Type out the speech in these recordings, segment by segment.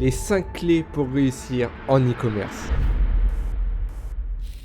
les 5 clés pour réussir en e-commerce.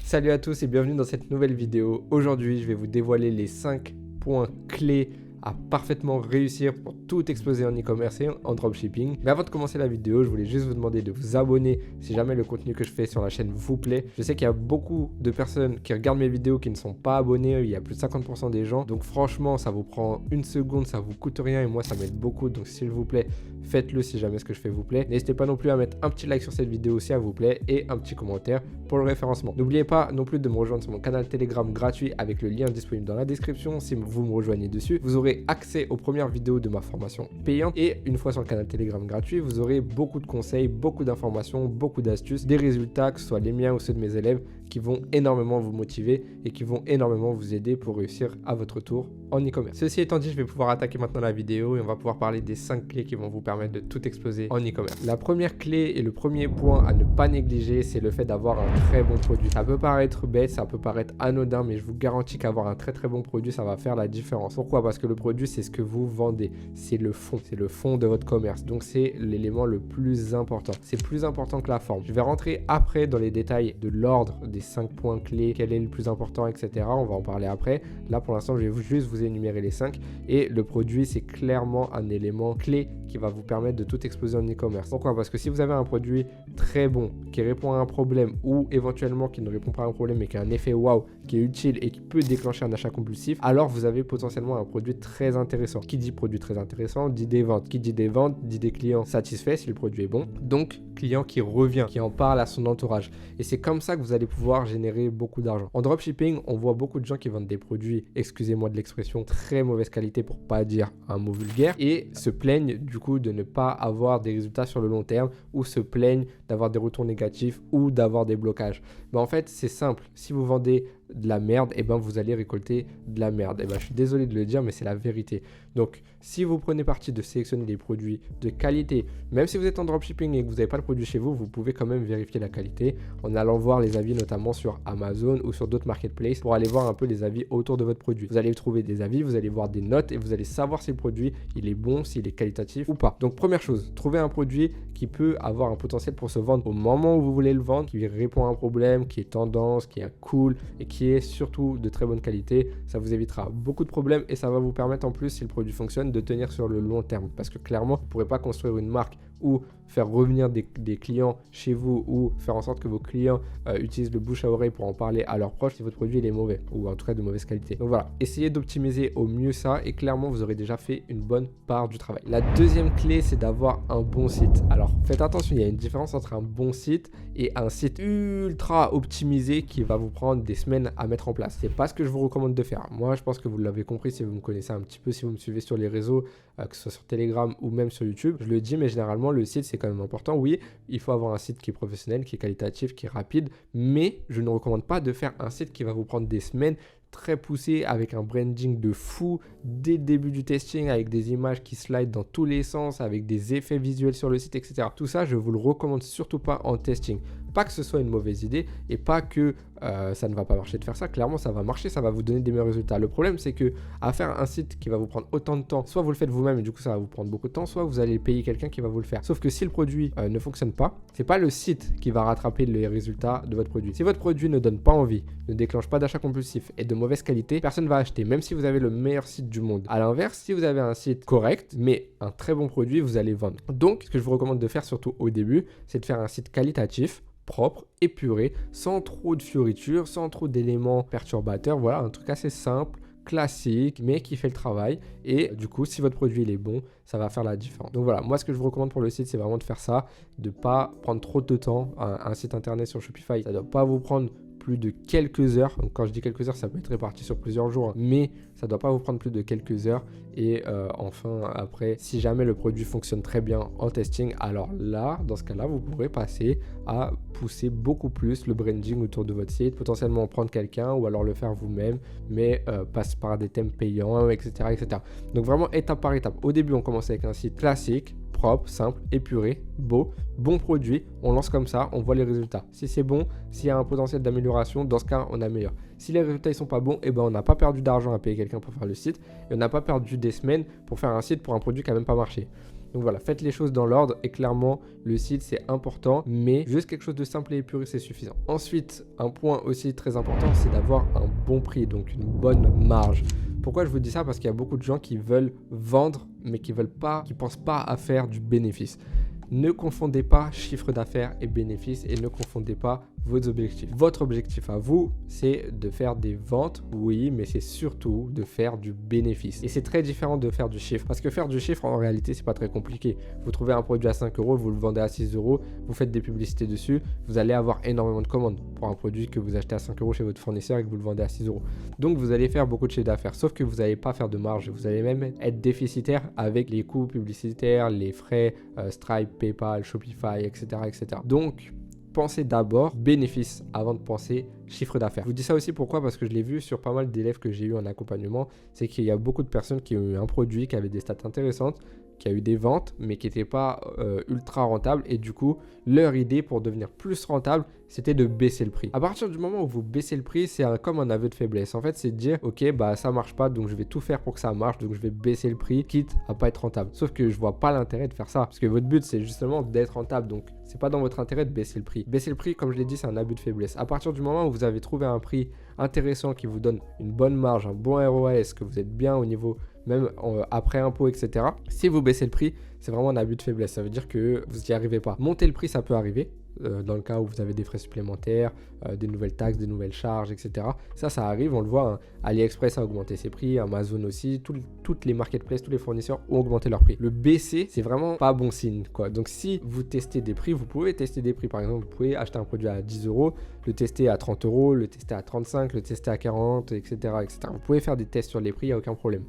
Salut à tous et bienvenue dans cette nouvelle vidéo. Aujourd'hui, je vais vous dévoiler les 5 points clés à parfaitement réussir pour tout exploser en e-commerce et en dropshipping. Mais avant de commencer la vidéo, je voulais juste vous demander de vous abonner si jamais le contenu que je fais sur la chaîne vous plaît. Je sais qu'il y a beaucoup de personnes qui regardent mes vidéos qui ne sont pas abonnés, il y a plus de 50% des gens. Donc franchement, ça vous prend une seconde, ça vous coûte rien et moi ça m'aide beaucoup. Donc s'il vous plaît, faites-le si jamais ce que je fais vous plaît. N'hésitez pas non plus à mettre un petit like sur cette vidéo si elle vous plaît et un petit commentaire pour le référencement. N'oubliez pas non plus de me rejoindre sur mon canal Telegram gratuit avec le lien disponible dans la description. Si vous me rejoignez dessus, vous aurez accès aux premières vidéos de ma formation payante et une fois sur le canal Telegram gratuit, vous aurez beaucoup de conseils, beaucoup d'informations, beaucoup d'astuces, des résultats, que ce soit les miens ou ceux de mes élèves, qui vont énormément vous motiver et qui vont énormément vous aider pour réussir à votre tour en e-commerce. Ceci étant dit, je vais pouvoir attaquer maintenant la vidéo et on va pouvoir parler des 5 clés qui vont vous permettre de tout exploser en e-commerce. La première clé et le premier point à ne pas négliger, c'est le fait d'avoir un très bon produit. Ça peut paraître bête, ça peut paraître anodin, mais je vous garantis qu'avoir un très bon produit, ça va faire la différence. Pourquoi? Parce que le produit, c'est ce que vous vendez. C'est le fond de votre commerce. Donc, c'est l'élément le plus important. C'est plus important que la forme. Je vais rentrer après dans les détails de l'ordre des 5 points clés, quel est le plus important, etc. On va en parler après. Là, pour l'instant, je vais juste vous énumérer les 5. Et le produit, c'est clairement un élément clé qui va vous permettre de tout exploser en e-commerce. Pourquoi? Parce que si vous avez un produit très bon, qui répond à un problème ou éventuellement qui ne répond pas à un problème mais qui a un effet wow, qui est utile et qui peut déclencher un achat compulsif, alors vous avez potentiellement un produit très intéressant. Qui dit produit très intéressant dit des ventes. Qui dit des ventes dit des clients satisfaits si le produit est bon. Donc, client qui revient, qui en parle à son entourage. Et c'est comme ça que vous allez pouvoir générer beaucoup d'argent. En dropshipping, on voit beaucoup de gens qui vendent des produits, excusez-moi de l'expression, très mauvaise qualité pour pas dire un mot vulgaire et se plaignent du coup de ne pas avoir des résultats sur le long terme ou se plaignent d'avoir des retours négatifs ou d'avoir des blocages. Mais en fait, c'est simple. Si vous vendez de la merde, et ben vous allez récolter de la merde. Et ben je suis désolé de le dire, mais c'est la vérité. Donc, si vous prenez parti de sélectionner des produits de qualité, même si vous êtes en dropshipping et que vous n'avez pas le produit chez vous, vous pouvez quand même vérifier la qualité en allant voir les avis notamment sur Amazon ou sur d'autres marketplaces pour aller voir un peu les avis autour de votre produit. Vous allez trouver des avis, vous allez voir des notes et vous allez savoir si le produit il est bon, s'il est qualitatif ou pas. Donc, première chose, trouvez un produit qui peut avoir un potentiel pour se vendre au moment où vous voulez le vendre, qui répond à un problème, qui est tendance, qui est cool et qui est surtout de très bonne qualité. Ça vous évitera beaucoup de problèmes et ça va vous permettre en plus, si le produit fonctionne, de tenir sur le long terme. Parce que clairement, vous ne pourrez pas construire une marque ou faire revenir des clients chez vous ou faire en sorte que vos clients utilisent le bouche à oreille pour en parler à leurs proches si votre produit il est mauvais ou en tout cas de mauvaise qualité. Donc voilà, essayez d'optimiser au mieux ça et clairement vous aurez déjà fait une bonne part du travail. La deuxième clé, c'est d'avoir un bon site. Alors faites attention, il y a une différence entre un bon site et un site ultra optimisé qui va vous prendre des semaines à mettre en place. C'est pas ce que je vous recommande de faire. Moi, je pense que vous l'avez compris si vous me connaissez un petit peu, si vous me suivez sur les réseaux, que ce soit sur Telegram ou même sur YouTube. Je le dis, mais généralement, le site, c'est quand même important. Oui, il faut avoir un site qui est professionnel, qui est qualitatif, qui est rapide, mais je ne recommande pas de faire un site qui va vous prendre des semaines très poussé avec un branding de fou dès le début du testing, avec des images qui slident dans tous les sens, avec des effets visuels sur le site, etc. Tout ça, je vous le recommande surtout pas en testing. Pas que ce soit une mauvaise idée et pas que ça ne va pas marcher de faire ça. Clairement, ça va marcher, ça va vous donner des meilleurs résultats. Le problème, c'est que à faire un site qui va vous prendre autant de temps, soit vous le faites vous-même et du coup, ça va vous prendre beaucoup de temps, soit vous allez payer quelqu'un qui va vous le faire. Sauf que si le produit ne fonctionne pas, c'est pas le site qui va rattraper les résultats de votre produit. Si votre produit ne donne pas envie, ne déclenche pas d'achat compulsif et de mauvaise qualité, personne ne va acheter, même si vous avez le meilleur site du monde. À l'inverse, si vous avez un site correct, mais un très bon produit, vous allez vendre. Donc, ce que je vous recommande de faire, surtout au début, c'est de faire un site qualitatif, propre, épuré, sans trop de fioritures, sans trop d'éléments perturbateurs. Voilà, un truc assez simple, classique, mais qui fait le travail. Et du coup, si votre produit il est bon, ça va faire la différence. Donc voilà, moi ce que je vous recommande pour le site, c'est vraiment de faire ça, de ne pas prendre trop de temps. Un site internet sur Shopify, ça ne doit pas vous prendre plus de quelques heures. Donc quand je dis quelques heures, ça peut être réparti sur plusieurs jours, mais ça ne doit pas vous prendre plus de quelques heures. Et enfin, après, si jamais le produit fonctionne très bien en testing, alors là, dans ce cas-là, vous pourrez passer à pousser beaucoup plus le branding autour de votre site, potentiellement prendre quelqu'un ou alors le faire vous-même, mais passe par des thèmes payants, etc., etc. Donc vraiment étape par étape. Au début, on commence avec un site classique, propre, simple, épuré, beau, bon produit, on lance comme ça, on voit les résultats. Si c'est bon, s'il y a un potentiel d'amélioration, dans ce cas, on améliore. Si les résultats ne sont pas bons, on n'a pas perdu d'argent à payer quelqu'un pour faire le site et on n'a pas perdu des semaines pour faire un site pour un produit qui n'a même pas marché. Donc voilà, faites les choses dans l'ordre et clairement, le site c'est important, mais juste quelque chose de simple et épuré, c'est suffisant. Ensuite, un point aussi très important, c'est d'avoir un bon prix, donc une bonne marge. Pourquoi je vous dis ça? Parce qu'il y a beaucoup de gens qui veulent vendre, mais qui pensent pas à faire du bénéfice. Ne confondez pas chiffre d'affaires et bénéfice et ne confondez pas vos objectifs. Votre objectif à vous, c'est de faire des ventes, oui, mais c'est surtout de faire du bénéfice. Et c'est très différent de faire du chiffre. Parce que faire du chiffre, en réalité, c'est pas très compliqué. Vous trouvez un produit à 5 euros, vous le vendez à 6 euros, vous faites des publicités dessus, vous allez avoir énormément de commandes pour un produit que vous achetez à 5 euros chez votre fournisseur et que vous le vendez à 6 euros. Donc, vous allez faire beaucoup de chiffre d'affaires. Sauf que vous n'allez pas faire de marge. Vous allez même être déficitaire avec les coûts publicitaires, les frais, Stripe, PayPal, Shopify, etc., etc. Donc, pensez d'abord bénéfice avant de penser chiffre d'affaires. Je vous dis ça aussi pourquoi? Parce que je l'ai vu sur pas mal d'élèves que j'ai eu en accompagnement, c'est qu'il y a beaucoup de personnes qui ont eu un produit, qui avait des stats intéressantes, qui a eu des ventes, mais qui n'étaient pas ultra rentables. Et du coup, leur idée pour devenir plus rentable, c'était de baisser le prix. À partir du moment où vous baissez le prix, c'est comme un aveu de faiblesse. En fait, c'est de dire, ok, bah ça marche pas, donc je vais tout faire pour que ça marche, donc je vais baisser le prix, quitte à pas être rentable. Sauf que je vois pas l'intérêt de faire ça, parce que votre but, c'est justement d'être rentable, donc c'est pas dans votre intérêt de baisser le prix. Baisser le prix, comme je l'ai dit, c'est un abus de faiblesse. À partir du moment où vous avez trouvé un prix intéressant qui vous donne une bonne marge, un bon ROAS, que vous êtes bien au niveau même après impôt, etc. Si vous baissez le prix, c'est vraiment un abus de faiblesse. Ça veut dire que vous n'y arrivez pas. Monter le prix, ça peut arriver. Dans le cas où vous avez des frais supplémentaires, des nouvelles taxes, des nouvelles charges, etc. Ça arrive, on le voit, hein. AliExpress a augmenté ses prix, Amazon aussi, toutes les marketplaces, tous les fournisseurs ont augmenté leurs prix. Le baisser, c'est vraiment pas bon signe, quoi. Donc si vous testez des prix, vous pouvez tester des prix. Par exemple, vous pouvez acheter un produit à 10 euros, le tester à 30 euros, le tester à 35, le tester à 40, etc., etc. Vous pouvez faire des tests sur les prix, il n'y a aucun problème.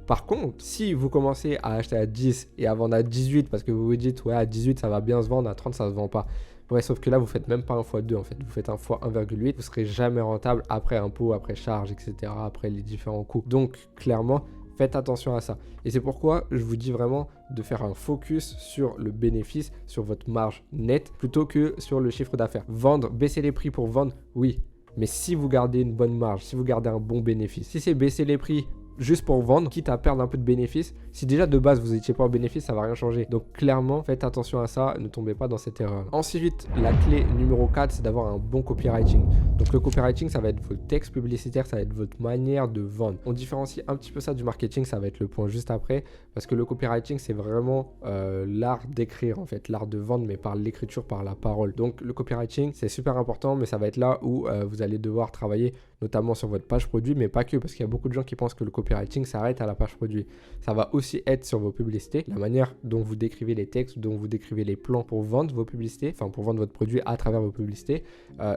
Par contre, si vous commencez à acheter à 10 et à vendre à 18 parce que vous vous dites, ouais, à 18 ça va bien se vendre, à 30 ça se vend pas. Ouais, sauf que là, vous faites même pas un x2 en fait, vous faites un x 1,8, vous serez jamais rentable après impôts, après charges, etc., après les différents coûts. Donc, clairement, faites attention à ça. Et c'est pourquoi je vous dis vraiment de faire un focus sur le bénéfice, sur votre marge nette, plutôt que sur le chiffre d'affaires. Vendre, baisser les prix pour vendre, oui. Mais si vous gardez une bonne marge, si vous gardez un bon bénéfice, si c'est baisser les prix juste pour vendre, quitte à perdre un peu de bénéfice, si déjà de base vous n'étiez pas en bénéfice, ça va rien changer. Donc clairement, faites attention à ça, ne tombez pas dans cette erreur. Ensuite, la clé numéro 4, c'est d'avoir un bon copywriting. Donc le copywriting, ça va être votre texte publicitaire, ça va être votre manière de vendre. On différencie un petit peu ça du marketing, ça va être le point juste après, parce que le copywriting, c'est vraiment l'art d'écrire en fait, l'art de vendre, mais par l'écriture, par la parole. Donc le copywriting, c'est super important, mais ça va être là où vous allez devoir travailler notamment sur votre page produit, mais pas que, parce qu'il y a beaucoup de gens qui pensent que le copywriting s'arrête à la page produit. Ça va aussi être sur vos publicités, la manière dont vous décrivez les textes, dont vous décrivez les plans pour vendre vos publicités, enfin pour vendre votre produit à travers vos publicités.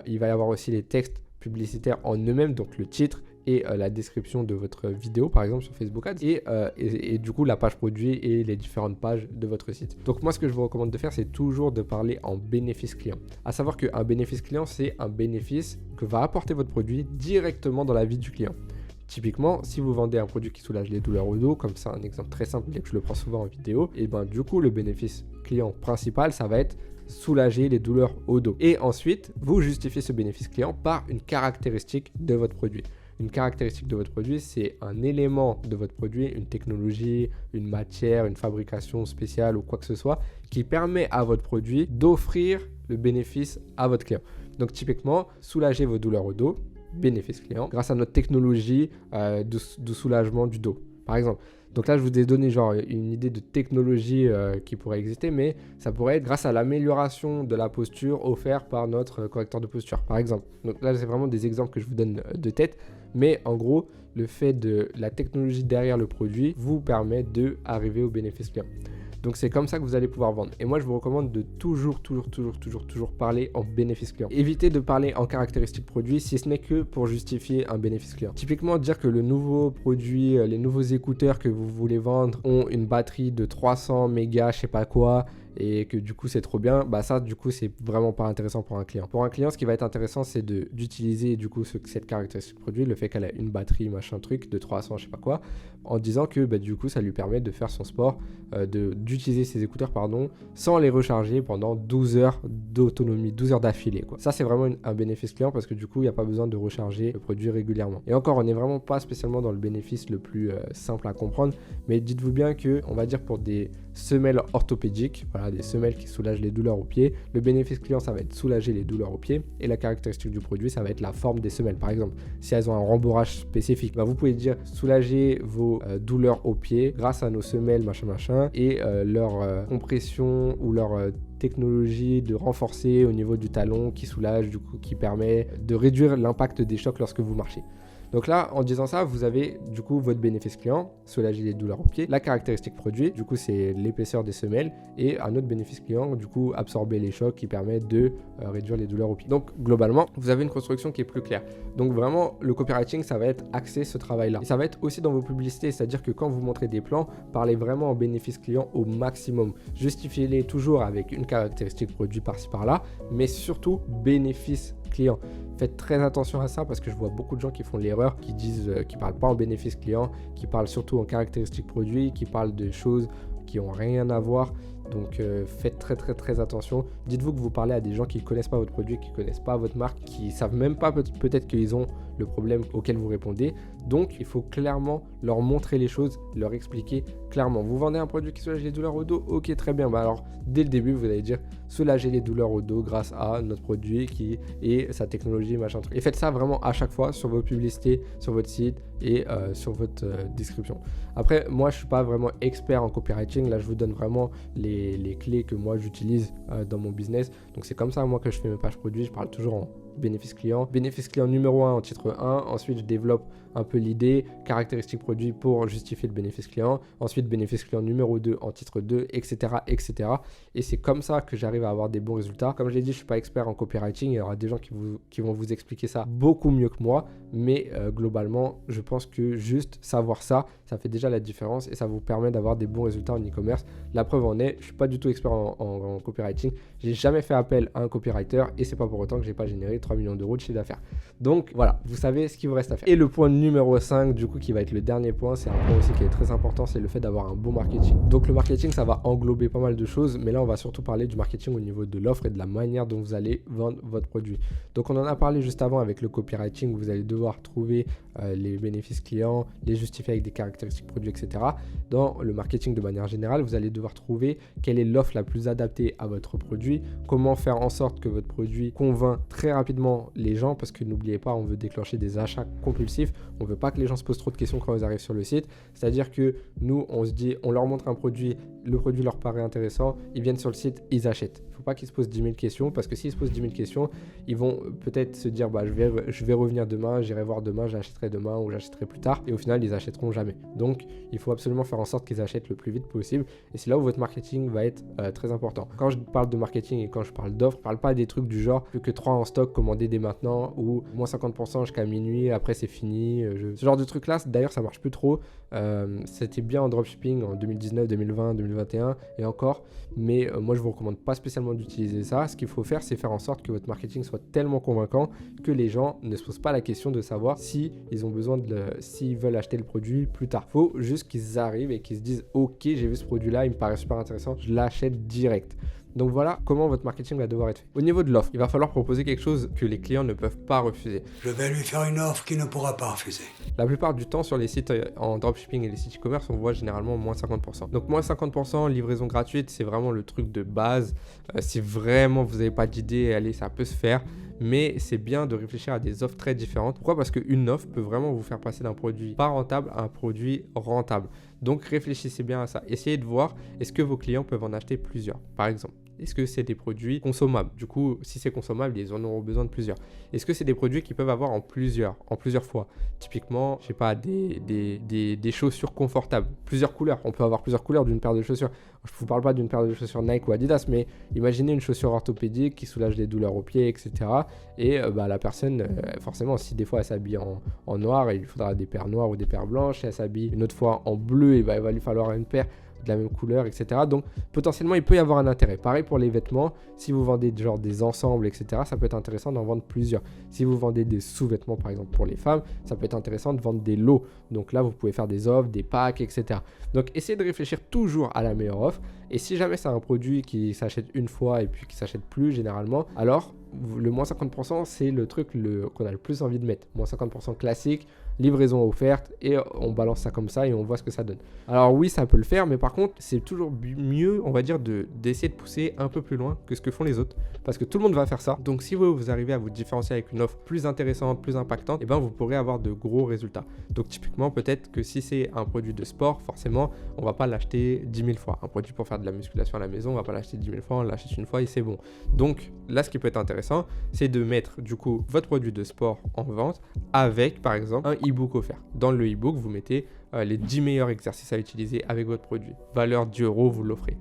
Il va y avoir aussi les textes publicitaires en eux-mêmes, donc le titre et la description de votre vidéo par exemple sur Facebook Ads et du coup la page produit et les différentes pages de votre site. Donc moi ce que je vous recommande de faire, c'est toujours de parler en bénéfice client. À savoir qu'un bénéfice client, c'est un bénéfice que va apporter votre produit directement dans la vie du client. Typiquement, si vous vendez un produit qui soulage les douleurs au dos, comme ça un exemple très simple, bien que je le prends souvent en vidéo, et ben du coup le bénéfice client principal, ça va être soulager les douleurs au dos. Et ensuite, vous justifiez ce bénéfice client par une caractéristique de votre produit. Une caractéristique de votre produit, c'est un élément de votre produit, une technologie, une matière, une fabrication spéciale ou quoi que ce soit qui permet à votre produit d'offrir le bénéfice à votre client. Donc typiquement, soulager vos douleurs au dos, bénéfice client, grâce à notre technologie de soulagement du dos, par exemple. Donc là, je vous ai donné genre une idée de technologie qui pourrait exister, mais ça pourrait être grâce à l'amélioration de la posture offerte par notre correcteur de posture, par exemple. Donc là, c'est vraiment des exemples que je vous donne de tête, mais en gros, le fait de la technologie derrière le produit vous permet d'arriver au bénéfice client. Donc c'est comme ça que vous allez pouvoir vendre. Et moi je vous recommande de toujours parler en bénéfice client. Évitez de parler en caractéristiques produit si ce n'est que pour justifier un bénéfice client. Typiquement dire que le nouveau produit, les nouveaux écouteurs que vous voulez vendre ont une batterie de 300 mégas, je sais pas quoi, et que du coup c'est trop bien, bah ça du coup c'est vraiment pas intéressant pour un client. Pour un client, ce qui va être intéressant, c'est d'utiliser du coup cette caractéristique produit, le fait qu'elle a une batterie machin truc de 300 je sais pas quoi, en disant que bah, du coup ça lui permet de faire son sport, d'utiliser ses écouteurs sans les recharger pendant 12 heures d'autonomie, 12 heures d'affilée quoi. Ça c'est vraiment un bénéfice client parce que du coup il n'y a pas besoin de recharger le produit régulièrement. Et encore, on n'est vraiment pas spécialement dans le bénéfice le plus simple à comprendre, mais dites-vous bien que on va dire pour des semelles orthopédiques, voilà, des semelles qui soulagent les douleurs aux pieds. Le bénéfice client, ça va être soulager les douleurs aux pieds. Et la caractéristique du produit, ça va être la forme des semelles. Par exemple, si elles ont un rembourrage spécifique, vous pouvez dire soulager vos douleurs aux pieds grâce à nos semelles machin et leur compression ou leur technologie de renforcer au niveau du talon qui soulage, du coup qui permet de réduire l'impact des chocs lorsque vous marchez. Donc là, en disant ça, vous avez du coup votre bénéfice client, soulager les douleurs aux pieds, la caractéristique produit, du coup c'est l'épaisseur des semelles, et un autre bénéfice client, du coup absorber les chocs qui permet de réduire les douleurs aux pieds. Donc globalement, vous avez une construction qui est plus claire. Donc vraiment, le copywriting, ça va être axé ce travail-là. Et ça va être aussi dans vos publicités, c'est-à-dire que quand vous montrez des plans, parlez vraiment en bénéfice client au maximum. Justifiez-les toujours avec une caractéristique produit par-ci par-là, mais surtout bénéfice client. Faites très attention à ça parce que je vois beaucoup de gens qui font l'erreur, qui disent, qui parlent pas en bénéfice client, qui parlent surtout en caractéristiques produits, qui parlent de choses qui n'ont rien à voir. Donc faites très attention. Dites-vous que vous parlez à des gens qui ne connaissent pas votre produit, qui ne connaissent pas votre marque, qui ne savent même pas peut-être qu'ils ont le problème auquel vous répondez. Donc il faut clairement leur montrer les choses, leur expliquer clairement. Vous vendez un produit qui soulage les douleurs au dos, ok très bien. Alors dès le début vous allez dire soulager les douleurs au dos grâce à notre produit qui est sa technologie machin truc. Et faites ça vraiment à chaque fois sur vos publicités, sur votre site et sur votre description. Après moi je suis pas vraiment expert en copywriting, là je vous donne vraiment les clés que moi j'utilise dans mon business. Donc c'est comme ça moi que je fais mes pages produits, je parle toujours en bénéfice client. Bénéfice client numéro 1 en titre 1. Ensuite, je développe un peu l'idée, caractéristiques produits pour justifier le bénéfice client. Ensuite, bénéfice client numéro 2 en titre 2, etc. etc. Et c'est comme ça que j'arrive à avoir des bons résultats. Comme je l'ai dit, je ne suis pas expert en copywriting. Il y aura des gens qui vont vous expliquer ça beaucoup mieux que moi. Mais globalement, je pense que juste savoir ça, ça fait déjà la différence et ça vous permet d'avoir des bons résultats en e-commerce. La preuve en est, je ne suis pas du tout expert en copywriting. J'ai jamais fait appel à un copywriter et c'est pas pour autant que j'ai pas généré 3 millions d'euros de chiffre d'affaires. Donc voilà, vous savez ce qu'il vous reste à faire. Et le point numéro 5, du coup, qui va être le dernier point, c'est un point aussi qui est très important, c'est le fait d'avoir un bon marketing. Donc le marketing, ça va englober pas mal de choses, mais là, on va surtout parler du marketing au niveau de l'offre et de la manière dont vous allez vendre votre produit. Donc on en a parlé juste avant avec le copywriting, vous allez devoir trouver les bénéfices clients, les justifier avec des caractéristiques produits, etc. Dans le marketing de manière générale, vous allez devoir trouver quelle est l'offre la plus adaptée à votre produit, comment faire en sorte que votre produit convainc très rapidement les gens, parce que n'oubliez pas, on veut déclencher des achats compulsifs, on veut pas que les gens se posent trop de questions quand ils arrivent sur le site, c'est-à-dire que nous, on se dit, on leur montre un produit, le produit leur paraît intéressant, ils viennent sur le site, ils achètent. Il ne faut pas qu'ils se posent 10 000 questions, parce que s'ils se posent 10 000 questions, ils vont peut-être se dire, je vais revenir demain, j'irai voir demain, j'achèterai demain ou j'achèterai plus tard, et au final, ils achèteront jamais. Donc, il faut absolument faire en sorte qu'ils achètent le plus vite possible, et c'est là où votre marketing va être très important. Quand je parle de marketing et quand je parle d'offres, je parle pas des trucs du genre plus que 3 en stock, commandez dès maintenant, ou moins 50% jusqu'à minuit, après c'est fini. Ce genre de truc là, d'ailleurs ça marche plus trop. C'était bien en dropshipping en 2019, 2020, 2021 et encore, mais moi je vous recommande pas spécialement d'utiliser ça. Ce qu'il faut faire, c'est faire en sorte que votre marketing soit tellement convaincant que les gens ne se posent pas la question de savoir si ils ont besoin s'ils veulent acheter le produit plus tard. Faut juste qu'ils arrivent et qu'ils se disent ok, j'ai vu ce produit là, il me paraît super intéressant, je l'achète direct. Donc voilà comment votre marketing va devoir être fait. Au niveau de l'offre, il va falloir proposer quelque chose que les clients ne peuvent pas refuser. Je vais lui faire une offre qu'il ne pourra pas refuser. La plupart du temps sur les sites en dropshipping et les sites e-commerce, on voit généralement moins 50%. Donc moins 50%, livraison gratuite, c'est vraiment le truc de base. Si vraiment vous n'avez pas d'idée, allez, ça peut se faire. Mais c'est bien de réfléchir à des offres très différentes. Pourquoi ? Parce qu'une offre peut vraiment vous faire passer d'un produit pas rentable à un produit rentable. Donc réfléchissez bien à ça. Essayez de voir, est-ce que vos clients peuvent en acheter plusieurs, par exemple. Est-ce que c'est des produits consommables ? Du coup, si c'est consommable, ils en auront besoin de plusieurs. Est-ce que c'est des produits qu'ils peuvent avoir en plusieurs fois ? Typiquement, je sais pas, des chaussures confortables, plusieurs couleurs. On peut avoir plusieurs couleurs d'une paire de chaussures. Je ne vous parle pas d'une paire de chaussures Nike ou Adidas, mais imaginez une chaussure orthopédique qui soulage les douleurs aux pieds, etc. Et la personne, forcément, si des fois elle s'habille en noir, il lui faudra des paires noires ou des paires blanches. Si elle s'habille une autre fois en bleu, il va lui falloir une paire de la même couleur, etc. Donc potentiellement il peut y avoir un intérêt. Pareil pour les vêtements, si vous vendez genre des ensembles, etc., ça peut être intéressant d'en vendre plusieurs. Si vous vendez des sous-vêtements par exemple pour les femmes, ça peut être intéressant de vendre des lots. Donc là vous pouvez faire des offres, des packs, etc. Donc essayez de réfléchir toujours à la meilleure offre. Et si jamais c'est un produit qui s'achète une fois et puis qui s'achète plus généralement, alors le moins 50%, c'est le truc qu'on a le plus envie de mettre. Moins 50% classique, livraison offerte, et on balance ça comme ça et on voit ce que ça donne. Alors oui, ça peut le faire, mais par contre, c'est toujours mieux, on va dire, d'essayer de pousser un peu plus loin que ce que font les autres. Parce que tout le monde va faire ça. Donc si vous arrivez à vous différencier avec une offre plus intéressante, plus impactante, et ben vous pourrez avoir de gros résultats. Donc typiquement, peut-être que si c'est un produit de sport, forcément, on va pas l'acheter 10 000 fois. Un produit pour faire de la musculation à la maison, on va pas l'acheter 10 000 fois, on l'achète une fois et c'est bon. Donc là, ce qui peut être intéressant, c'est de mettre du coup votre produit de sport en vente avec par exemple un e-book offert. Dans le e-book, vous mettez les 10 meilleurs exercices à utiliser avec votre produit. Valeur 10 €, vous l'offrez.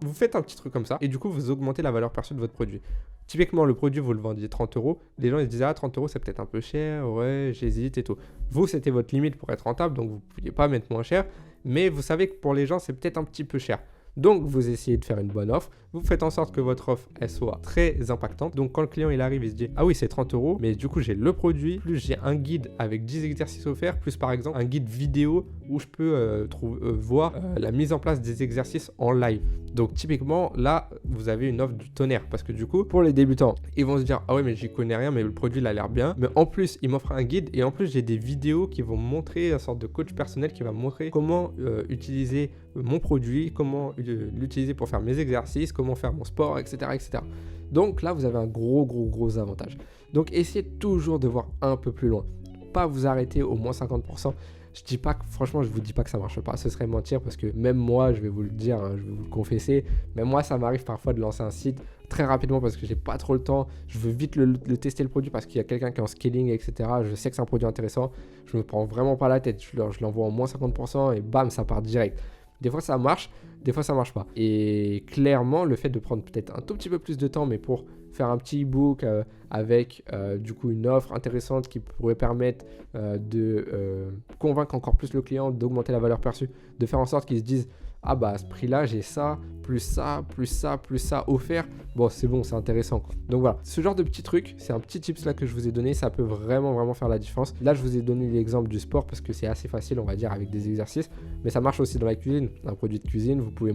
Vous faites un petit truc comme ça et du coup, vous augmentez la valeur perçue de votre produit. Typiquement, le produit, vous le vendiez 30 €. Les gens ils se disaient, ah, 30 € c'est peut-être un peu cher, ouais, j'hésite et tout. Vous, c'était votre limite pour être rentable, donc vous ne pouviez pas mettre moins cher. Mais vous savez que pour les gens, c'est peut-être un petit peu cher. Donc, vous essayez de faire une bonne offre. Vous faites en sorte que votre offre, elle soit très impactante. Donc, quand le client, il arrive, il se dit, ah oui, c'est 30 €, mais du coup, j'ai le produit, plus j'ai un guide avec 10 exercices offerts, plus par exemple un guide vidéo où je peux voir la mise en place des exercices en live. Donc, typiquement, là, vous avez une offre du tonnerre. Parce que du coup, pour les débutants, ils vont se dire, ah ouais, mais j'y connais rien, mais le produit, il a l'air bien. Mais en plus, il m'offre un guide et en plus, j'ai des vidéos qui vont montrer une sorte de coach personnel qui va me montrer comment utiliser mon produit, comment l'utiliser pour faire mes exercices, comment faire mon sport, etc., etc. Donc là, vous avez un gros avantage. Donc essayez toujours de voir un peu plus loin. Pas vous arrêter au moins 50%. Je dis pas que, franchement, je vous dis pas que ça marche pas. Ce serait mentir parce que même moi, je vais vous le dire, hein, je vais vous le confesser. Même moi, ça m'arrive parfois de lancer un site très rapidement parce que j'ai pas trop le temps. Je veux vite le tester le produit parce qu'il y a quelqu'un qui est en scaling, etc. Je sais que c'est un produit intéressant. Je me prends vraiment pas la tête. Je l'envoie en moins 50% et bam, ça part direct. Des fois ça marche, des fois ça marche pas. Et clairement, le fait de prendre peut-être un tout petit peu plus de temps, mais pour faire un petit e-book avec du coup une offre intéressante qui pourrait permettre de convaincre encore plus le client, d'augmenter la valeur perçue, de faire en sorte qu'il se dise ah bah à ce prix-là, j'ai ça, plus ça, plus ça, plus ça offert. Bon, c'est bon, c'est intéressant, quoi. Donc voilà, ce genre de petits trucs, c'est un petit tips là que je vous ai donné, ça peut vraiment faire la différence. Là, je vous ai donné l'exemple du sport parce que c'est assez facile, on va dire, avec des exercices, mais ça marche aussi dans la cuisine. Un produit de cuisine, vous pouvez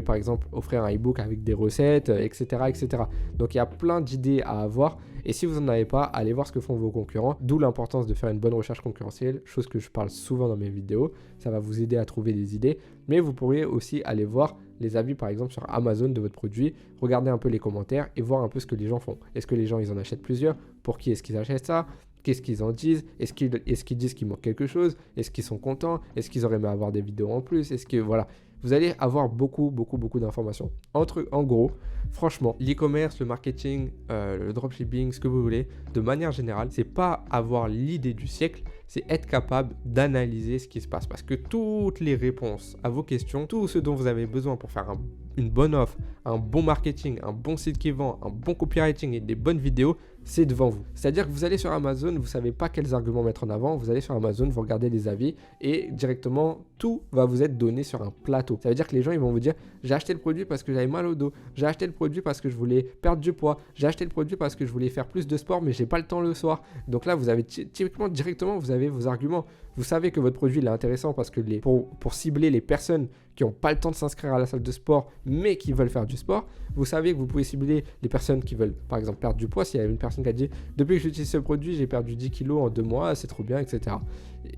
par exemple offrir un e-book avec des recettes, etc., etc. Donc il y a plein d'idées à avoir. Et si vous n'en avez pas, allez voir ce que font vos concurrents. D'où l'importance de faire une bonne recherche concurrentielle, chose que je parle souvent dans mes vidéos. Ça va vous aider à trouver des idées. Mais vous pourriez aussi aller voir les avis, par exemple, sur Amazon de votre produit. Regarder un peu les commentaires et voir un peu ce que les gens font. Est-ce que les gens, ils en achètent plusieurs? Pour qui est-ce qu'ils achètent ça? Qu'est-ce qu'ils en disent? Est-ce qu'ils disent qu'il manque quelque chose? Est-ce qu'ils sont contents? Est-ce qu'ils auraient aimé avoir des vidéos en plus? Est-ce que, voilà. Vous allez avoir beaucoup d'informations. En gros, franchement, l'e-commerce, le marketing, le dropshipping, ce que vous voulez, de manière générale, c'est pas avoir l'idée du siècle, c'est être capable d'analyser ce qui se passe. Parce que toutes les réponses à vos questions, tout ce dont vous avez besoin pour faire une bonne offre, un bon marketing, un bon site qui vend, un bon copywriting et des bonnes vidéos, c'est devant vous. C'est-à-dire que vous allez sur Amazon, vous ne savez pas quels arguments mettre en avant, vous allez sur Amazon, vous regardez les avis et directement, tout va vous être donné sur un plateau. Ça veut dire que les gens, ils vont vous dire, j'ai acheté le produit parce que j'avais mal au dos, j'ai acheté le produit parce que je voulais perdre du poids, j'ai acheté le produit parce que je voulais faire plus de sport, mais j'ai pas le temps le soir. Donc là, vous avez typiquement, directement, vous avez vos arguments. Vous savez que votre produit il est intéressant parce que pour cibler les personnes qui n'ont pas le temps de s'inscrire à la salle de sport, mais qui veulent faire du sport, vous savez que vous pouvez cibler les personnes qui veulent, par exemple, perdre du poids. S'il y a une personne qui a dit, depuis que j'utilise ce produit, j'ai perdu 10 kilos en 2 mois, c'est trop bien, etc.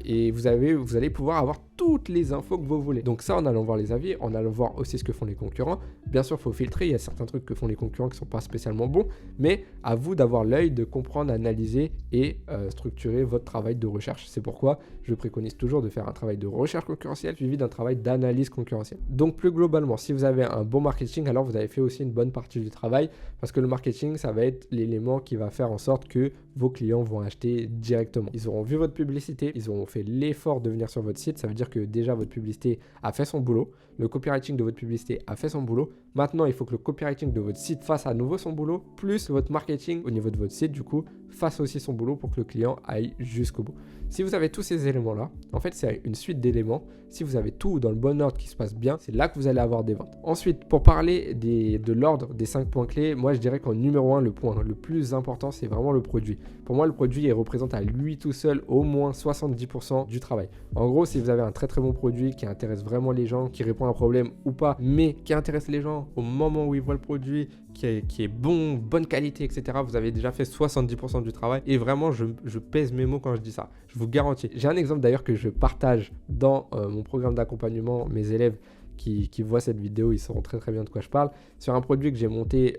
Et vous allez pouvoir avoir toutes les infos que vous voulez. Donc ça, en allant voir les avis, en allant voir aussi ce que font les concurrents. Bien sûr, il faut filtrer, il y a certains trucs que font les concurrents qui ne sont pas spécialement bons, mais à vous d'avoir l'œil, de comprendre, analyser et structurer votre travail de recherche. C'est pourquoi je préconise toujours de faire un travail de recherche concurrentielle suivi d'un travail d'analyse concurrentielle. Donc plus globalement, si vous avez un bon marketing, alors vous avez fait aussi une bonne partie du travail parce que le marketing, ça va être l'élément qui va faire en sorte que vos clients vont acheter directement. Ils auront vu votre publicité, ils auront fait l'effort de venir sur votre site. Ça veut dire que déjà votre publicité a fait son boulot, le copywriting de votre publicité a fait son boulot. Maintenant, il faut que le copywriting de votre site fasse à nouveau son boulot, plus votre marketing au niveau de votre site, du coup, fasse aussi son boulot pour que le client aille jusqu'au bout. Si vous avez tous ces éléments-là, en fait, c'est une suite d'éléments. Si vous avez tout dans le bon ordre qui se passe bien, c'est là que vous allez avoir des ventes. Ensuite, pour parler de l'ordre des 5 points clés, moi, je dirais qu'en numéro 1, le point le plus important, c'est vraiment le produit. Pour moi, le produit, il représente à lui tout seul au moins 70% du travail. En gros, si vous avez un très bon produit qui intéresse vraiment les gens, qui répond à un problème ou pas, mais qui intéresse les gens au moment où ils voient le produit, qui est bon, bonne qualité, etc. Vous avez déjà fait 70% du travail. Et vraiment, je pèse mes mots quand je dis ça. Je vous garantis. J'ai un exemple d'ailleurs que je partage dans mon programme d'accompagnement. Mes élèves qui voient cette vidéo, ils sauront très très bien de quoi je parle. Sur un produit que j'ai monté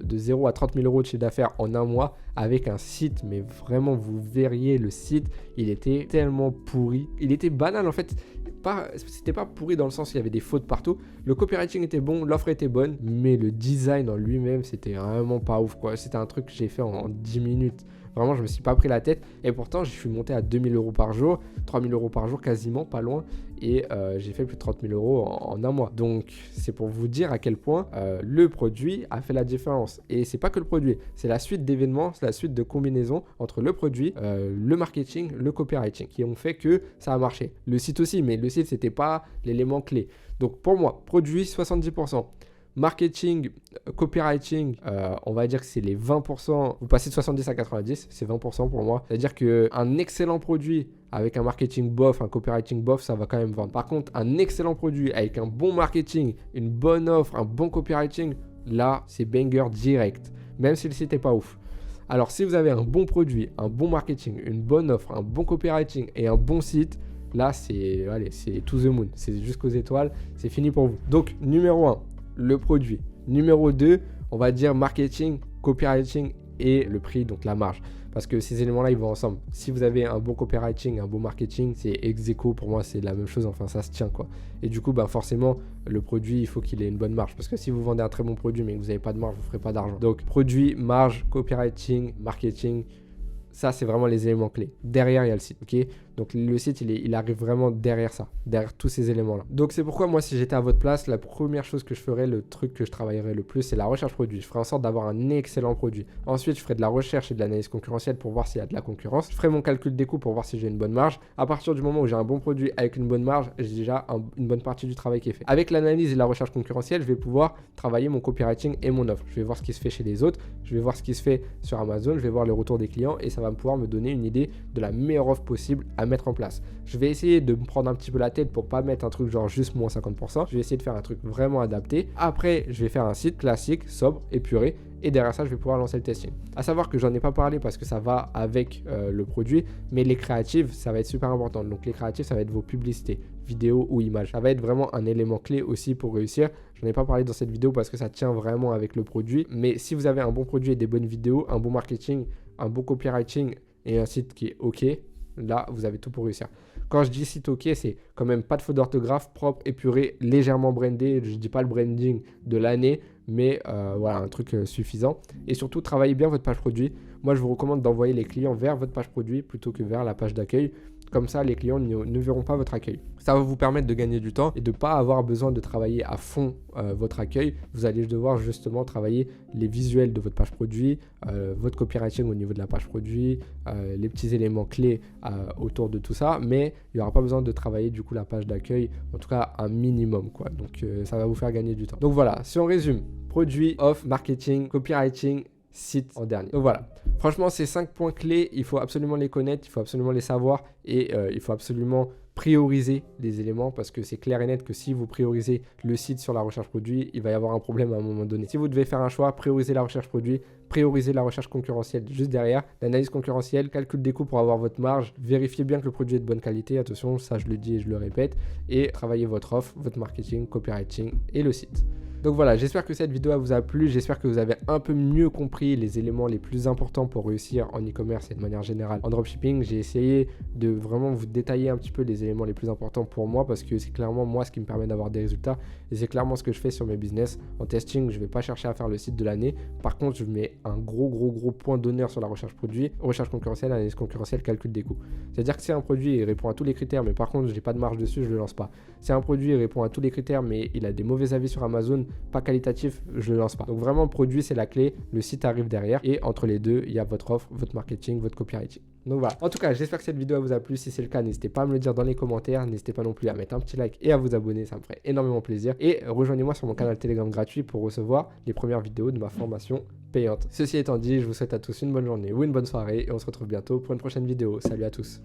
de 0 à 30 000 euros de chiffre d'affaires en un mois avec un site, mais vraiment vous verriez le site, il était tellement pourri. Il était banal en fait. C'était pas pourri dans le sens où il y avait des fautes partout. Le copywriting était bon, l'offre était bonne, mais le design en lui-même, c'était vraiment pas ouf quoi. C'était un truc que j'ai fait en 10 minutes. Vraiment, je me suis pas pris la tête. Et pourtant, je suis monté à 2 000 euros par jour, 3 000 euros par jour, quasiment, pas loin. Et j'ai fait plus de 30 000 euros en un mois. Donc, c'est pour vous dire à quel point le produit a fait la différence. Et c'est pas que le produit, c'est la suite d'événements, c'est la suite de combinaisons entre le produit, le marketing, le copywriting qui ont fait que ça a marché. Le site aussi, mais le site, c'était pas l'élément clé. Donc, pour moi, produit 70%. Marketing, copywriting, on va dire que c'est les 20%. Vous passez de 70 à 90, c'est 20% pour moi. C'est-à-dire qu'un excellent produit avec un marketing bof, un copywriting bof, ça va quand même vendre. Par contre, un excellent produit avec un bon marketing, une bonne offre, un bon copywriting, là, c'est banger direct, même si le site n'est pas ouf. Alors, si vous avez un bon produit, un bon marketing, une bonne offre, un bon copywriting et un bon site, là, c'est to the moon. C'est jusqu'aux étoiles, c'est fini pour vous. Donc, numéro 1. Le produit. Numéro 2, on va dire marketing, copywriting et le prix, donc la marge. Parce que ces éléments-là, ils vont ensemble. Si vous avez un bon copywriting, un bon marketing, c'est ex aequo. Pour moi, c'est la même chose. Enfin, ça se tient, quoi. Et du coup, forcément, le produit, il faut qu'il ait une bonne marge. Parce que si vous vendez un très bon produit, mais que vous n'avez pas de marge, vous ne ferez pas d'argent. Donc, produit, marge, copywriting, marketing, ça, c'est vraiment les éléments clés. Derrière, il y a le site, ok? Donc, le site, il arrive vraiment derrière ça, derrière tous ces éléments-là. Donc, c'est pourquoi, moi, si j'étais à votre place, la première chose que je ferais, le truc que je travaillerais le plus, c'est la recherche produit. Je ferais en sorte d'avoir un excellent produit. Ensuite, je ferais de la recherche et de l'analyse concurrentielle pour voir s'il y a de la concurrence. Je ferais mon calcul des coûts pour voir si j'ai une bonne marge. À partir du moment où j'ai un bon produit avec une bonne marge, j'ai déjà une bonne partie du travail qui est fait. Avec l'analyse et la recherche concurrentielle, je vais pouvoir travailler mon copywriting et mon offre. Je vais voir ce qui se fait chez les autres, je vais voir ce qui se fait sur Amazon, je vais voir les retours des clients et ça va pouvoir me donner une idée de la meilleure offre possible à mettre en place. Je vais essayer de me prendre un petit peu la tête pour pas mettre un truc genre juste moins 50%. Je vais essayer de faire un truc vraiment adapté. Après, je vais faire un site classique, sobre, épuré. Et derrière ça, je vais pouvoir lancer le testing. À savoir que j'en ai pas parlé parce que ça va avec le produit, mais les créatives, ça va être super important. Donc les créatives, ça va être vos publicités, vidéos ou images. Ça va être vraiment un élément clé aussi pour réussir. J'en ai pas parlé dans cette vidéo parce que ça tient vraiment avec le produit. Mais si vous avez un bon produit et des bonnes vidéos, un bon marketing, un bon copywriting et un site qui est OK, là, vous avez tout pour réussir. Quand je dis site OK, c'est quand même pas de faute d'orthographe, propre, épuré, légèrement brandé. Je dis pas le branding de l'année, mais voilà, un truc suffisant. Et surtout, travaillez bien votre page produit. Moi, je vous recommande d'envoyer les clients vers votre page produit plutôt que vers la page d'accueil. Comme ça, les clients ne verront pas votre accueil. Ça va vous permettre de gagner du temps et de ne pas avoir besoin de travailler à fond votre accueil. Vous allez devoir justement travailler les visuels de votre page produit, votre copywriting au niveau de la page produit, les petits éléments clés autour de tout ça. Mais il n'y aura pas besoin de travailler du coup la page d'accueil, en tout cas un minimum, quoi. Donc ça va vous faire gagner du temps. Donc voilà, si on résume, produit, offre, marketing, copywriting, site en dernier. Donc voilà, franchement ces 5 points clés, il faut absolument les connaître, il faut absolument les savoir et il faut absolument prioriser les éléments parce que c'est clair et net que si vous priorisez le site sur la recherche produit, il va y avoir un problème à un moment donné. Si vous devez faire un choix, priorisez la recherche produit, priorisez la recherche concurrentielle juste derrière, l'analyse concurrentielle, calcul des coûts pour avoir votre marge, vérifiez bien que le produit est de bonne qualité, attention, ça je le dis et je le répète, et travaillez votre offre, votre marketing, copywriting et le site. Donc voilà, j'espère que cette vidéo vous a plu, j'espère que vous avez un peu mieux compris les éléments les plus importants pour réussir en e-commerce et de manière générale en dropshipping. J'ai essayé de vraiment vous détailler un petit peu les éléments les plus importants pour moi parce que c'est clairement moi ce qui me permet d'avoir des résultats et c'est clairement ce que je fais sur mes business. En testing, je ne vais pas chercher à faire le site de l'année. Par contre, je mets un gros point d'honneur sur la recherche produit, recherche concurrentielle, analyse concurrentielle, calcul des coûts. C'est-à-dire que si un produit il répond à tous les critères mais par contre je n'ai pas de marge dessus, je ne le lance pas. Si un produit il répond à tous les critères mais il a des mauvais avis sur Amazon, pas qualitatif, je ne lance pas. Donc vraiment, le produit, c'est la clé. Le site arrive derrière. Et entre les deux, il y a votre offre, votre marketing, votre copywriting. Donc voilà. En tout cas, j'espère que cette vidéo vous a plu. Si c'est le cas, n'hésitez pas à me le dire dans les commentaires. N'hésitez pas non plus à mettre un petit like et à vous abonner. Ça me ferait énormément plaisir. Et rejoignez-moi sur mon canal Telegram gratuit pour recevoir les premières vidéos de ma formation payante. Ceci étant dit, je vous souhaite à tous une bonne journée ou une bonne soirée. Et on se retrouve bientôt pour une prochaine vidéo. Salut à tous.